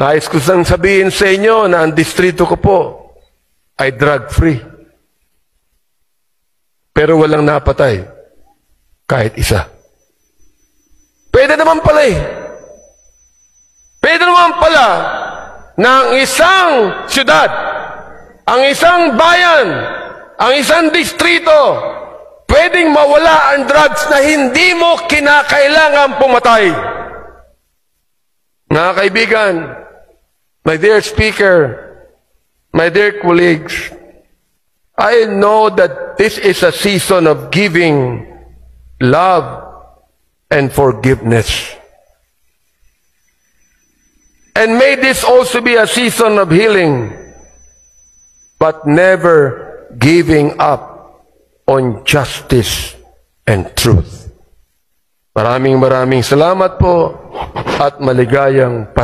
Nais ko sang sabihin sa inyo na ang distrito ko po ay drug-free. Pero walang napatay. Kahit isa. Pwede naman pala eh. Pwede naman pala na ang isang syudad, ang isang bayan, ang isang distrito, pwedeng mawala ang drugs na hindi mo kinakailangan pumatay. Mga kaibigan, my dear speaker, my dear colleagues, I know that this is a season of giving, love, and forgiveness. And may this also be a season of healing, but never giving up on justice and truth. Maraming salamat po at maligayang